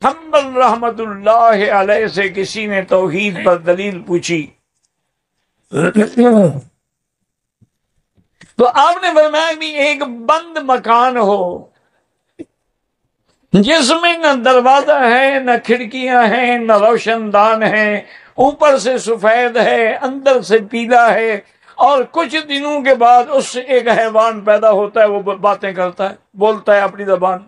حنبل رحمت اللہ علیہ سے کسی نے توحید پر دلیل پوچھی تو آپ نے فرمایا کہ ایک بند مکان ہو جس میں نہ دروازہ ہے نہ کھڑکیاں ہیں نہ روشن دان ہیں، اوپر سے سفید ہے اندر سے پیلا ہے، اور کچھ دنوں کے بعد اس سے ایک حیوان پیدا ہوتا ہے، وہ باتیں کرتا ہے، بولتا ہے اپنی زبان۔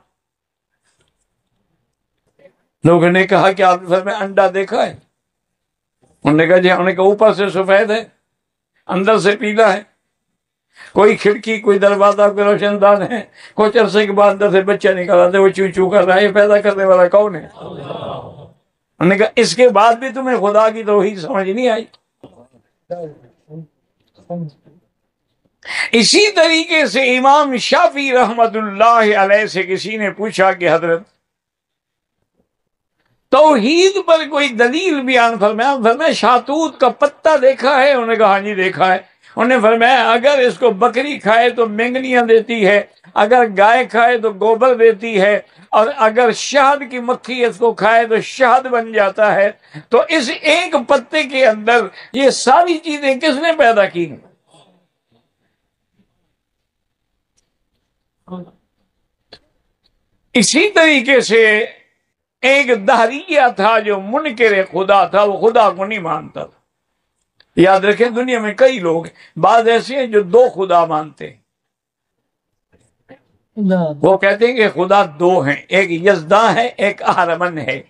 لوگوں نے کہا کہ آپ نے انڈا دیکھا ہے؟ انہوں نے کہا جی، انہوں نے کہا اوپر سے سفید ہے اندر سے پیلا ہے، کوئی کھڑکی کوئی دروازہ کوئی روشن دان ہے، کچھ عرصے کے بعد اندر سے بچہ نکل آتا ہے، وہ چو چو کر رہا ہے، یہ پیدا کرنے والا کون ہے؟ انہوں نے کہا اس کے بعد بھی تمہیں خدا کی توحید سمجھ نہیں آئی؟ اسی طریقے سے امام شافعی رحمت اللہ علیہ سے کسی نے پوچھا کہ حضرت توحید پر کوئی دلیل بیان فرمایا شاطوت کا پتا دیکھا ہے؟ انہوں نے کہا ہاں جی دیکھا ہے۔ انہوں نے فرمایا اگر اس کو بکری کھائے تو مینگنیاں دیتی ہے، اگر گائے کھائے تو گوبر دیتی ہے، اور اگر شہد کی مکھی اس کو کھائے تو شہد بن جاتا ہے، تو اس ایک پتے کے اندر یہ ساری چیزیں کس نے پیدا کی؟ اسی طریقے سے ایک دہریہ تھا جو منکر خدا تھا، وہ خدا کو نہیں مانتا تھا۔ یاد رکھیں دنیا میں کئی لوگ بعض ایسے ہیں جو دو خدا مانتے ہیں، وہ کہتے ہیں کہ خدا دو ہیں، ایک یزداں ہے ایک اہرمن ہے،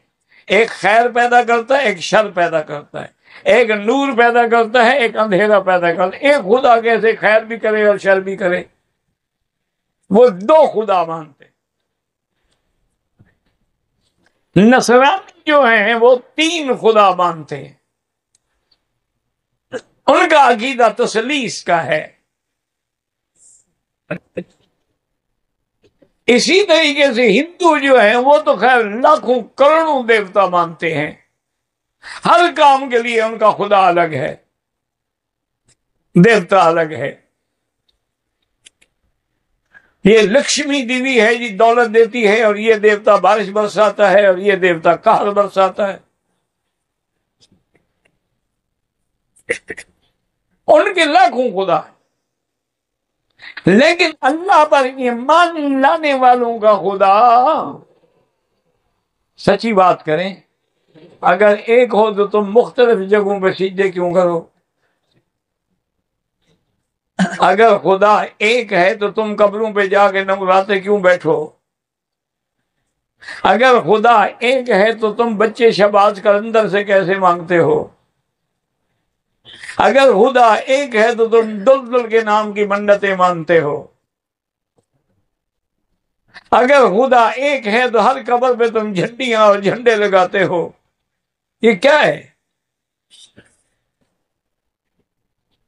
ایک خیر پیدا کرتا ہے ایک شر پیدا کرتا ہے، ایک نور پیدا کرتا ہے ایک اندھیرا پیدا کرتا ہے، ایک خدا کیسے خیر بھی کرے اور شر بھی کرے؟ وہ دو خدا مانتے ہیں۔ نصرانی جو ہیں وہ تین خدا مانتے ہیں، ان کا عقیدہ تثلیث کا ہے۔ اسی طریقے سے ہندو جو ہیں وہ تو خیر لاکھوں کروڑوں دیوتا مانتے ہیں، ہر کام کے لیے ان کا خدا الگ ہے، دیوتا الگ ہے۔ یہ لکشمی دیوی ہے جی دولت دیتی ہے، اور یہ دیوتا بارش برساتا ہے، اور یہ دیوتا قہر برساتا ہے۔ ان کے لاکھوں خدا ہے، لیکن اللہ پر ایمان لانے والوں کا خدا، سچی بات کریں، اگر ایک ہو تو تم مختلف جگہوں پہ سجدے کیوں کرو؟ اگر خدا ایک ہے تو تم قبروں پہ جا کے نمراتے کیوں بیٹھو؟ اگر خدا ایک ہے تو تم بچے شباز کر اندر سے کیسے مانگتے ہو؟ اگر خدا ایک ہے تو تم دلدل کے نام کی منتیں مانتے ہو؟ اگر خدا ایک ہے تو ہر قبر پہ تم جھنڈیاں اور جھنڈے لگاتے ہو، یہ کیا ہے؟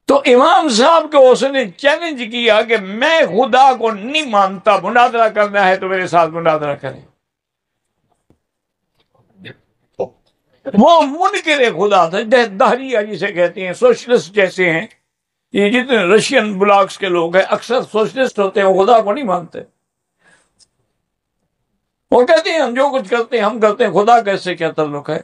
تو امام صاحب کو اس نے چیلنج کیا کہ میں خدا کو نہیں مانتا، مناظرہ کرنا ہے تو میرے ساتھ مناظرہ کریں۔ وہ منکر خدا تھا، دہریہ جسے کہتے ہیں، سوشلسٹ جیسے ہیں، یہ جتنے رشین بلاکس کے لوگ ہیں اکثر سوشلسٹ ہوتے ہیں، وہ خدا کو نہیں مانتے۔ وہ کہتے ہیں ہم جو کچھ کرتے ہیں ہم کرتے ہیں، خدا کیسے کیا تعلق ہے؟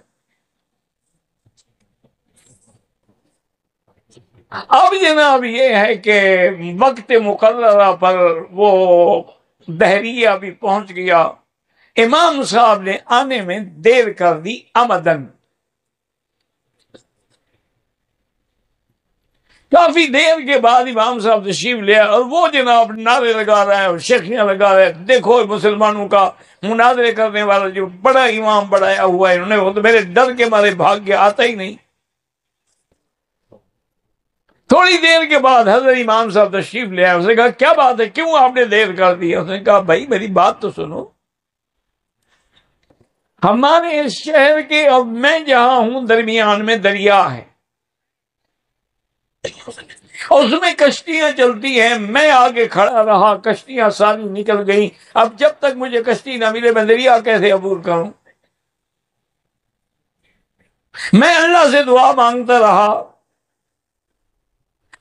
اب جناب یہ ہے کہ وقت مقررہ پر وہ دہریہ بھی پہنچ گیا، امام صاحب نے آنے میں دیر کر دی عمدن۔ کافی دیر کے بعد امام صاحب تشریف لے آئے، اور وہ جناب نعرے لگا رہا ہے اور شیخیاں لگا رہے ہیں، دیکھو مسلمانوں کا مناظرے کرنے والا جو بڑا امام بڑھایا ہوا ہے، انہوں نے وہ تو میرے ڈر کے مارے بھاگ کے آتا ہی نہیں۔ تھوڑی دیر کے بعد حضرت امام صاحب تشریف لے آئے، اس نے کہا کیا بات ہے، کیوں آپ نے دیر کر دی؟ اس نے کہا بھائی میری بات تو سنو، ہمارے اس شہر کے اور میں جہاں ہوں درمیان میں دریا ہے، اس میں کشتیاں چلتی ہیں، میں آگے کھڑا رہا، کشتیاں ساری نکل گئیں، اب جب تک مجھے کشتی نہ ملے میں دریا کیسے عبور کروں؟ میں اللہ سے دعا مانگتا رہا،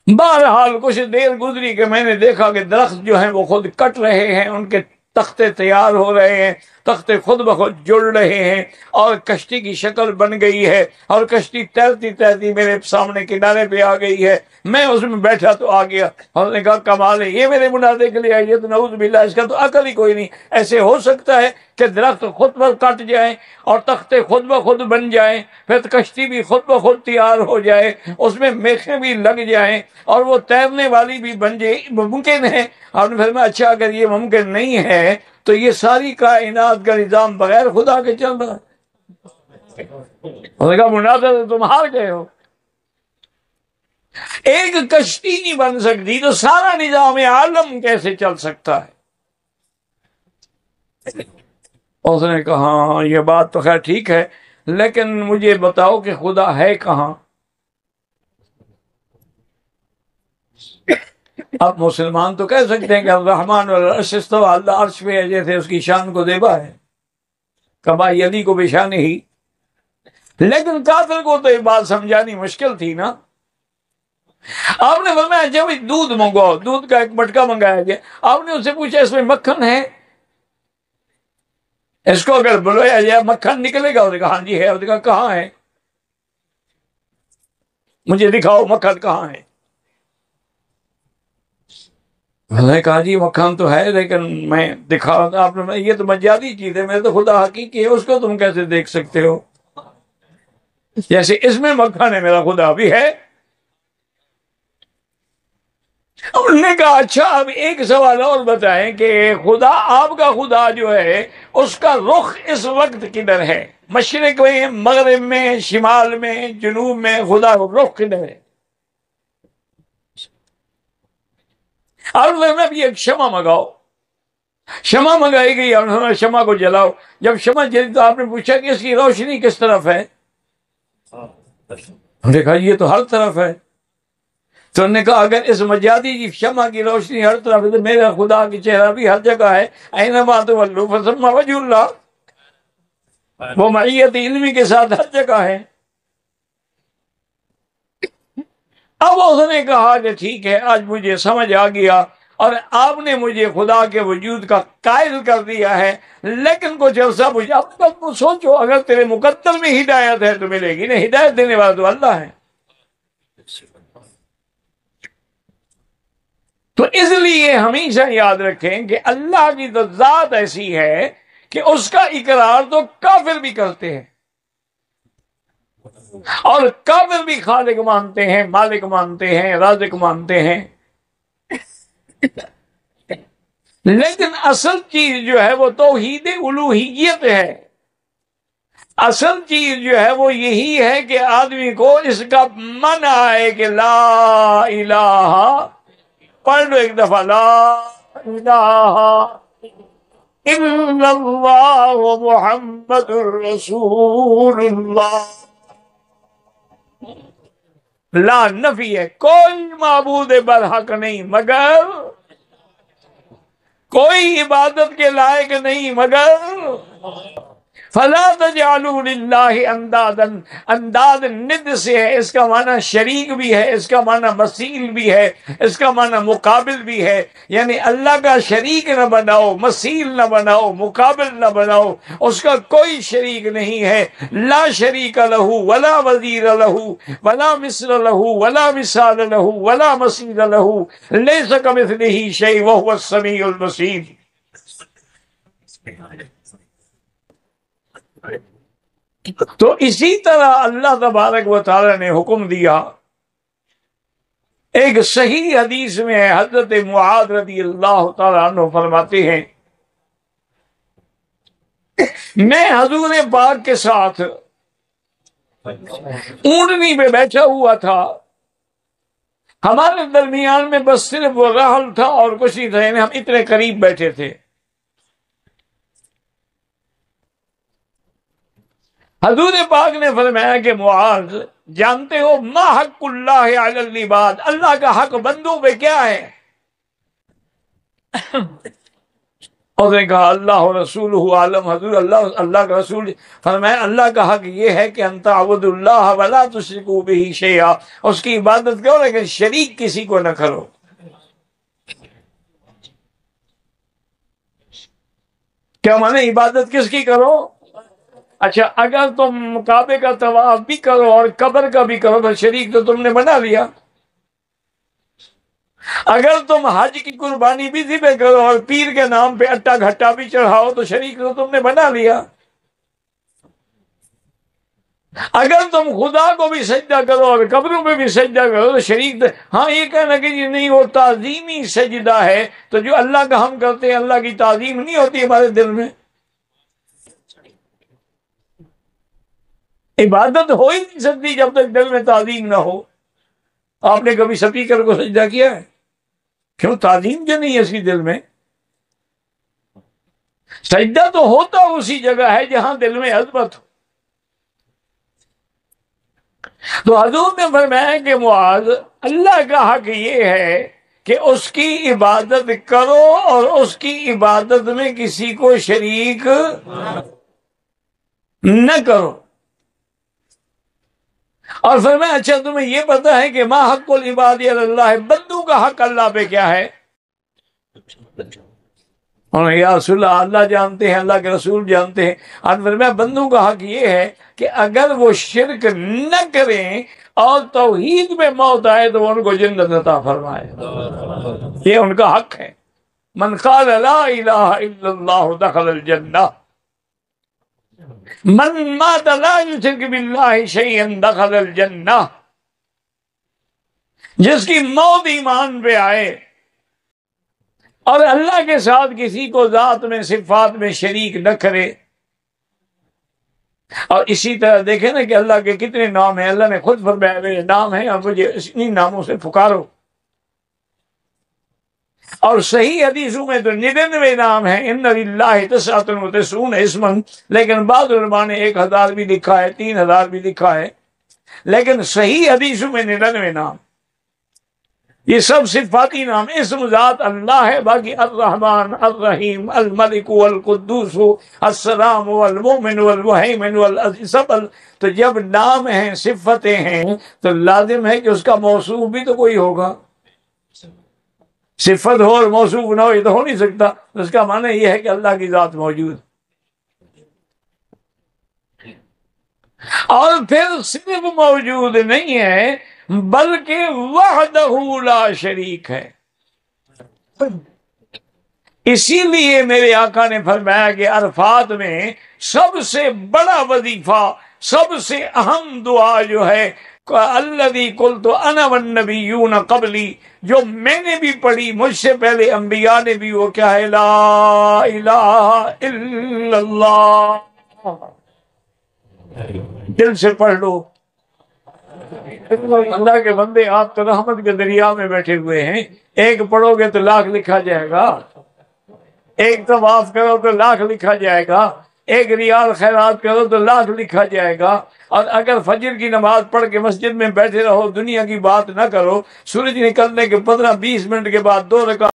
بہرحال کچھ دیر گزری کہ میں نے دیکھا کہ درخت جو ہیں وہ خود کٹ رہے ہیں، ان کے تختے تیار ہو رہے ہیں، تخت خود بخود جڑ رہے ہیں اور کشتی کی شکل بن گئی ہے اور کشتی تیرتی تیرتی میرے سامنے کنارے پہ آ گئی ہے، میں اس میں بیٹھا تو آ گیا۔ اور نے کہا کمال ہے، یہ میرے منازع کے لیے آئی ہے، تو نعوذ باللہ، اس کا تو عقل ہی کوئی نہیں۔ ایسے ہو سکتا ہے کہ درخت خود پر کٹ جائے اور تختے خود بخود بن جائیں، پھر کشتی بھی خود بخود تیار ہو جائے، اس میں میخیں بھی لگ جائیں اور وہ تیرنے والی بھی بن جائے، ممکن ہے؟ آپ نے فرمایا اچھا اگر یہ ممکن نہیں ہے تو یہ ساری کائنات کا نظام بغیر خدا کے چل رہا ہے۔ انہوں نے کہا مناظر تم ہار گئے ہو، ایک کشتی نہیں بن سکتی تو سارا نظام عالم کیسے چل سکتا ہے؟ اس نے کہا ہاں یہ بات تو خیر ٹھیک ہے، لیکن مجھے بتاؤ کہ خدا ہے کہاں؟ آپ مسلمان تو کہہ سکتے ہیں کہ الرحمن والعرش استوى، اللہ عرش پہ ہے، جیسے اس کی شان کو دیبا ہے، کما یلی کو بشان ہی، لیکن کافر کو تو یہ بات سمجھانی مشکل تھی نا۔ آپ نے فرمایا جب دودھ منگواؤ، دودھ کا ایک مٹکا منگایا گیا، آپ نے اس سے پوچھا اس میں مکھن ہے؟ اس کو اگر بلوایا جائے مکھن نکلے گا؟ اس نے کہا ہاں جی ہے۔ اس نے کہا کہاں ہے؟ مجھے دکھاؤ مکھن کہاں ہے۔ میں نے کہا جی مکھن تو ہے لیکن میں دکھاؤں، آپ نے یہ تو مجازی چیز ہے، میرے تو خدا حقیقی ہے، اس کو تم کیسے دیکھ سکتے ہو؟ جیسے اس میں مکھن ہے میرا خدا بھی ہے۔ انہوں نے کہا اچھا اب ایک سوال اور بتائیں کہ خدا، آپ کا خدا جو ہے اس کا رخ اس وقت کدھر ہے؟ مشرق میں، مغرب میں، شمال میں، جنوب میں، خدا کا رخ کدھر ہے؟ اور میں بھی ایک شمع منگاؤ، شمع منگائی گئی، اور انہوں نے شمع کو جلاؤ، جب شمع جلی تو آپ نے پوچھا کہ اس کی روشنی کس طرف ہے؟ انہوں نے کہا یہ تو ہر طرف ہے۔ تو انہوں نے کہا اگر اس مجازی شمع کی روشنی ہر طرف ہے تو میرا خدا کی چہرہ بھی ہر جگہ ہے، اینما تولوا فثم وجہ اللہ، وہ معیت علمی کے ساتھ ہر جگہ ہے۔ اب اس نے کہا کہ ٹھیک ہے آج مجھے سمجھ آ گیا اور آپ نے مجھے خدا کے وجود کا قائل کر دیا ہے، لیکن کچھ عرصہ مجھے اب تک سوچو اگر تیرے مقدر میں ہدایت ہے تو ملے گی، نہیں ہدایت دینے والا تو اللہ ہے۔ تو اس لیے ہمیشہ یاد رکھیں کہ اللہ کی تو ذات ایسی ہے کہ اس کا اقرار تو کافر بھی کرتے ہیں، اور کافر بھی خالق مانتے ہیں، مالک مانتے ہیں، رازق مانتے ہیں، لیکن اصل چیز جو ہے وہ توحید الوہیت ہے۔ اصل چیز جو ہے وہ یہی ہے کہ آدمی کو اس کا من آئے کہ لا الہ، پڑھ لو ایک دفعہ، لا الہ الا اللہ محمد رسول اللہ۔ لا نفی ہے، کوئی معبود برحق نہیں مگر، کوئی عبادت کے لائق نہیں مگر، فلا تجعلوا للہ اندادا، انداد ند سے ہے، اس کا معنی شریک بھی ہے، اس کا معنی مثیل بھی ہے، اس کا معنی مقابل بھی ہے، یعنی اللہ کا شریک نہ بناؤ، مثیل نہ بناؤ، مقابل نہ بناؤ، اس کا کوئی شریک نہیں ہے۔ لا شریک لہ ولا وزیر لہ ولا مثل لہ ولا مثال لہ ولا مثیل لہ، لیس کمثلہ شیء وہو السمیع البصیر۔ تو اسی طرح اللہ تبارک و تعالی نے حکم دیا، ایک صحیح حدیث میں ہے، حضرت معاذ رضی اللہ تعالیٰ عنہ فرماتے ہیں میں حضور پاک کے ساتھ اونٹنی پہ بیٹھا ہوا تھا، ہمارے درمیان میں بس صرف وہ رحل تھا اور کچھ نہیں تھا، یعنی ہم اتنے قریب بیٹھے تھے۔ حضور پاک نے فرمایا کہ معاذ جانتے ہو ما حق اللہ علی العباد، اللہ کا حق بندوں پہ کیا ہے؟ اور نے کہا اللہ رسولہ عالم، حضور اللہ کا رسول فرمایا اللہ کا حق یہ ہے کہ ان تعبدوا اللہ ولا تشرکوا بہ شیئا، اس کی عبادت کرو لیکن شریک کسی کو نہ کرو۔ کیا مانے عبادت کس کی کرو؟ اچھا اگر تم کعبے کا طواف بھی کرو اور قبر کا بھی کرو تو شریک تو تم نے بنا لیا۔ اگر تم حج کی قربانی بھی ذبح کرو اور پیر کے نام پہ اٹا گھٹا بھی چڑھاؤ تو شریک تو تم نے بنا لیا۔ اگر تم خدا کو بھی سجدہ کرو اور قبروں پہ بھی سجدہ کرو تو شریک ہاں یہ کہنا کہ جی نہیں وہ تعظیمی سجدہ ہے، تو جو اللہ کا ہم کرتے ہیں اللہ کی تعظیم نہیں ہوتی ہمارے دل میں؟ عبادت ہو ہی نہیں سکتی جب تک دل میں تعظیم نہ ہو۔ آپ نے کبھی سپیکر کو سجدہ کیا ہے؟ کیوں؟ تعظیم جو نہیں ہے اس کی دل میں۔ سجدہ تو ہوتا اسی جگہ ہے جہاں دل میں عظمت ہو۔ تو حضور نے فرمایا کہ معاذ، اللہ کا حق یہ ہے کہ اس کی عبادت کرو اور اس کی عبادت میں کسی کو شریک نہ کرو۔ اور فرمایا اچھا تمہیں یہ پتا ہے کہ ما حق العباد علی اللہ، بندوں کا حق اللہ پہ کیا ہے؟ اور یا رسول اللہ، اللہ جانتے ہیں، اللہ کے رسول جانتے ہیں۔ اور فرمایا بندوں کا حق یہ ہے کہ اگر وہ شرک نہ کریں اور توحید میں موت آئے تو ان کو جنت عطا فرمائے۔ یہ ان کا حق ہے۔ من قال لا الہ الا اللہ دخل الجنہ، من مات لا یشرک باللہ شیئا دخل الجنہ۔ جس کی موت ایمان پہ آئے اور اللہ کے ساتھ کسی کو ذات میں صفات میں شریک نہ کرے۔ اور اسی طرح دیکھیں نا کہ اللہ کے کتنے نام ہیں، اللہ نے خود فرمایا میرے نام ہیں اور مجھے انہی ناموں سے پکارو۔ اور صحیح حدیثوں میں تو 99 نام ہیں، ان للہ 99 اسما، لیکن بعض علماء نے 1000 بھی لکھا ہے، 3000 بھی لکھا ہے، لیکن صحیح حدیثوں میں 99 نام۔ یہ سب صفاتی نام، اسم ذات اللہ ہے، باقی الرحمن، الرحیم، الملک، والقدوس، السلام، والمؤمن، والمہیمن، والعزیز، سب تو جب نام ہیں، صفتیں ہیں، تو لازم ہے کہ اس کا موصوف بھی تو کوئی ہوگا۔ صفت ہو اور موصوف نہ ہو یہ تو ہو نہیں سکتا۔ اس کا معنی یہ ہے کہ اللہ کی ذات موجود، اور پھر صرف موجود نہیں ہے بلکہ وحدہ لا شریک ہے۔ اسی لیے میرے آقا نے فرمایا کہ عرفات میں سب سے بڑا وظیفہ، سب سے اہم دعا جو ہے الذی قلت انا والنبیون قبلی، جو میں نے بھی پڑھی، مجھ سے پہلے انبیاء نے بھی، وہ کیا ہے؟ لا الہ الا اللہ۔ دل سے پڑھ لو۔ اللہ کے بندے، آپ تو رحمت کے دریا میں بیٹھے ہوئے ہیں، ایک پڑھو گے تو 1,00,000 لکھا جائے گا، ایک طواف کرو تو 1,00,000 لکھا جائے گا، ایک ریال خیرات کرو تو 1,00,000 لکھا جائے گا۔ اور اگر فجر کی نماز پڑھ کے مسجد میں بیٹھے رہو، دنیا کی بات نہ کرو، سورج نکلنے کے 15-20 منٹ کے بعد 2 رکعت